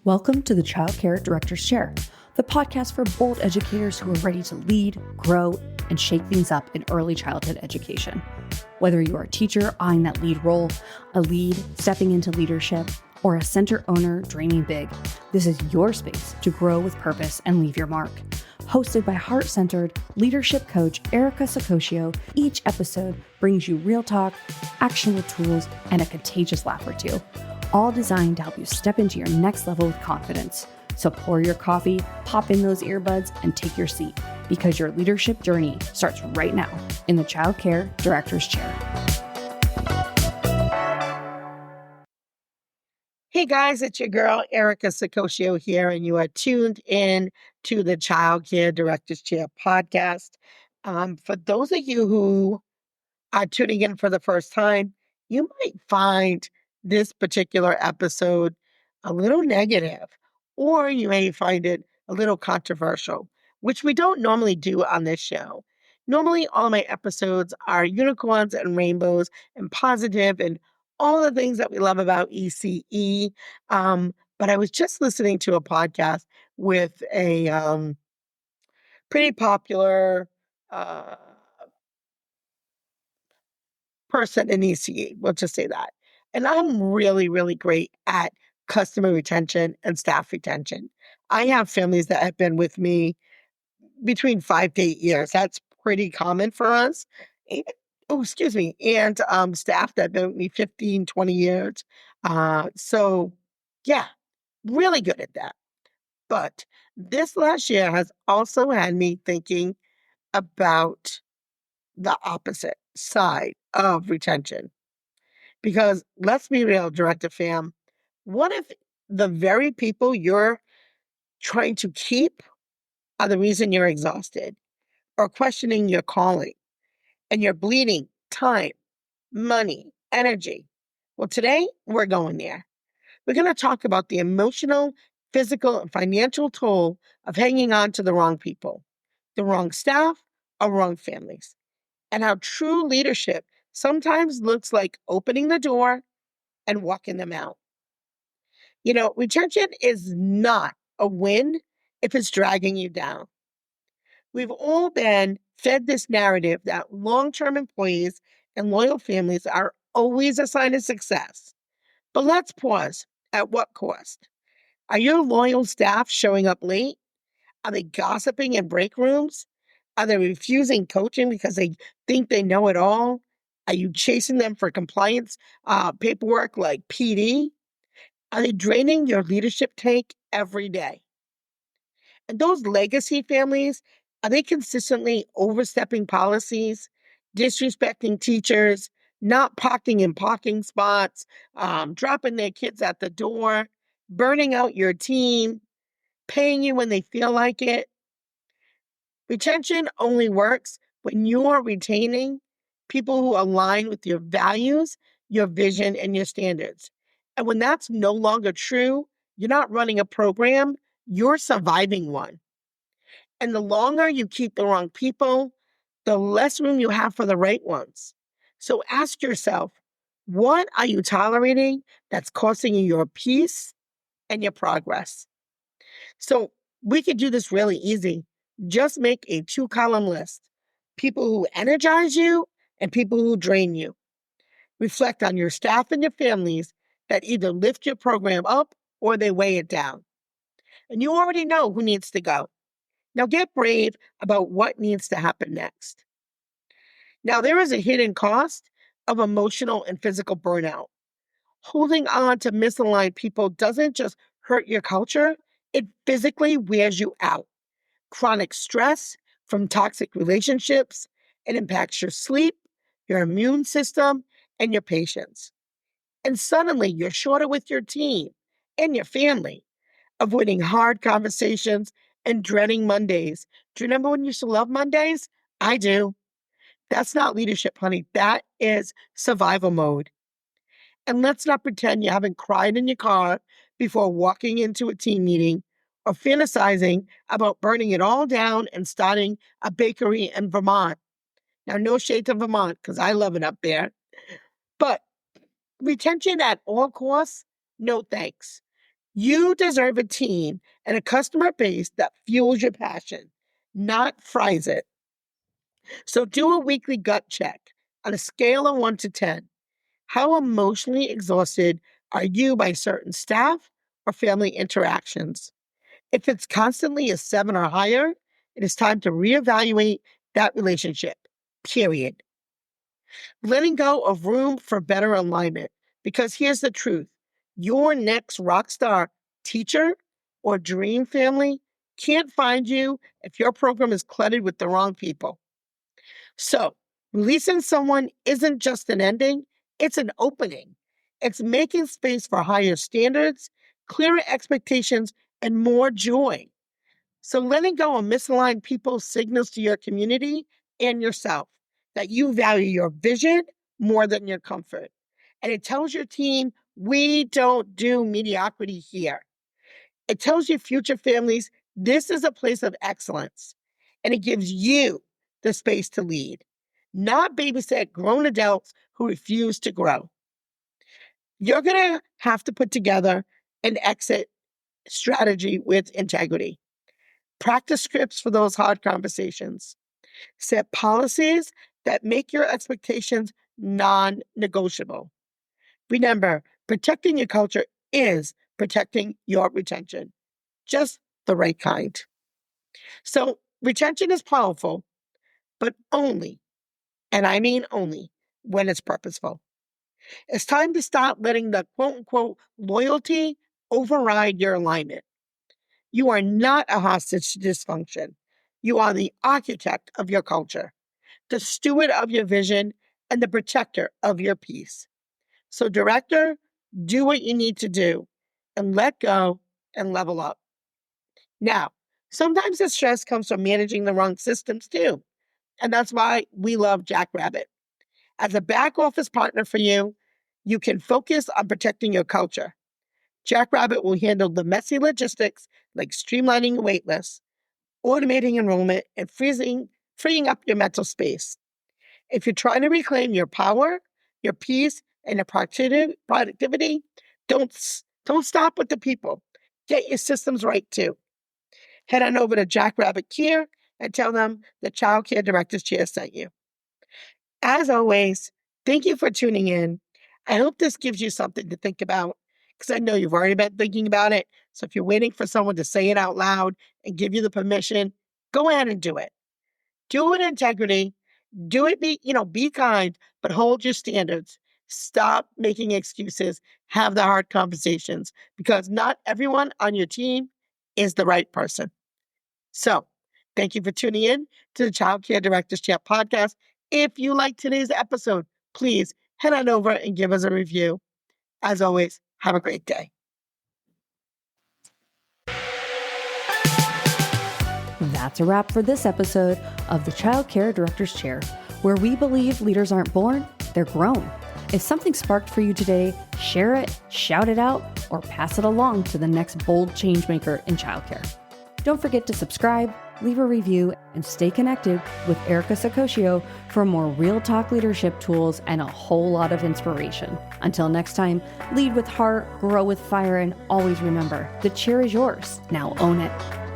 Welcome to the Childcare Director's Chair, the podcast for bold educators who are ready to lead, grow, and shake things up in early childhood education. Whether you are a teacher eyeing that lead role, a lead stepping into leadership, or a center owner dreaming big, this is your space to grow with purpose and leave your mark. Hosted by heart-centered leadership coach Erica Sacoccio, each episode brings you real talk, actionable tools, and a contagious laugh or two, all designed to help you step into your next level with confidence. So pour your coffee, pop in those earbuds, and take your seat, because your leadership journey starts right now in the Childcare Director's Chair. Hey guys, it's your girl Erica Sacoccio here, and you are tuned in to the Childcare Director's Chair podcast. For those of you who are tuning in for the first time, you might find this particular episode a little negative, or you may find it a little controversial, which we don't normally do on this show. Normally, all my episodes are unicorns and rainbows and positive and all the things that we love about ECE. But I was just listening to a podcast with a pretty popular uh, person in ECE. We'll just say that. And I'm really, really great at customer retention and staff retention. I have families that have been with me between 5 to 8 years. That's pretty common for us. And, and staff that have been with me 15, 20 years. So yeah, really good at that. But this last year has also had me thinking about the opposite side of retention. Because let's be real, Director Fam, what if the very people you're trying to keep are the reason you're exhausted or questioning your calling, and you're bleeding time, money, energy? Well, today we're going there. We're going to talk about the emotional, physical, and financial toll of hanging on to the wrong people, the wrong staff, or wrong families, and how true leadership sometimes looks like opening the door and walking them out. You know, retention is not a win if it's dragging you down. We've all been fed this narrative that long-term employees and loyal families are always a sign of success. But let's pause. At what cost? Are your loyal staff showing up late? Are they gossiping in break rooms? Are they refusing coaching because they think they know it all? Are you chasing them for compliance paperwork like PD? Are they draining your leadership tank every day? And those legacy families, are they consistently overstepping policies, disrespecting teachers, not parking in parking spots, dropping their kids at the door, burning out your team, paying you when they feel like it? Retention only works when you're retaining people who align with your values, your vision, and your standards. And when that's no longer true, you're not running a program, you're surviving one. And the longer you keep the wrong people, the less room you have for the right ones. So ask yourself, what are you tolerating that's costing you your peace and your progress? So we could do this really easy. Just make a 2-column list: people who energize you and people who drain you. Reflect on your staff and your families that either lift your program up or they weigh it down. And you already know who needs to go. Now get brave about what needs to happen next. Now, there is a hidden cost of emotional and physical burnout. Holding on to misaligned people doesn't just hurt your culture, it physically wears you out. Chronic stress from toxic relationships, it impacts your sleep, your immune system, and your patience. And suddenly you're shorter with your team and your family, avoiding hard conversations and dreading Mondays. Do you remember when you used to love Mondays? I do. That's not leadership, honey. That is survival mode. And let's not pretend you haven't cried in your car before walking into a team meeting or fantasizing about burning it all down and starting a bakery in Vermont. Now, no shade to Vermont, because I love it up there. But retention at all costs, no thanks. You deserve a team and a customer base that fuels your passion, not fries it. So do a weekly gut check on a scale of 1 to 10. How emotionally exhausted are you by certain staff or family interactions? If it's constantly a 7 or higher, it is time to reevaluate that relationship, period. Letting go of room for better alignment. Because here's the truth, your next rock star teacher or dream family can't find you if your program is cluttered with the wrong people. So, releasing someone isn't just an ending, it's an opening. It's making space for higher standards, clearer expectations, and more joy. So, letting go of misaligned people signals to your community and yourself that you value your vision more than your comfort. And it tells your team, we don't do mediocrity here. It tells your future families, this is a place of excellence. And it gives you the space to lead, not babysit grown adults who refuse to grow. You're going to have to put together an exit strategy with integrity. Practice scripts for those hard conversations. Set policies that make your expectations non negotiable. Remember, protecting your culture is protecting your retention, just the right kind. So, retention is powerful, but only, and I mean only, when it's purposeful. It's time to stop letting the quote unquote loyalty override your alignment. You are not a hostage to dysfunction. You are the architect of your culture, the steward of your vision, and the protector of your peace. So, director, do what you need to do and let go and level up. Now, sometimes the stress comes from managing the wrong systems too. And that's why we love Jackrabbit. As a back office partner for you, you can focus on protecting your culture. Jackrabbit will handle the messy logistics like streamlining a waitlist, automating enrollment, and freeing up your mental space. If you're trying to reclaim your power, your peace, and your productivity, don't stop with the people. Get your systems right too. Head on over to Jackrabbit Care and tell them the Childcare Director's Chair sent you. As always, thank you for tuning in. I hope this gives you something to think about because I know you've already been thinking about it. So if you're waiting for someone to say it out loud and give you the permission, go ahead and do it. Do it in integrity. Do it, be kind, but hold your standards. Stop making excuses. Have the hard conversations because not everyone on your team is the right person. So, thank you for tuning in to the Child Care Directors Chat podcast. If you like today's episode, please head on over and give us a review. As always, have a great day. That's a wrap for this episode of the Child Care Director's Chair, where we believe leaders aren't born, they're grown. If something sparked for you today, share it, shout it out, or pass it along to the next bold changemaker in childcare. Don't forget to subscribe, leave a review, and stay connected with Erica Sakosio for more real talk leadership tools and a whole lot of inspiration. Until next time, lead with heart, grow with fire, and always remember, the chair is yours. Now own it.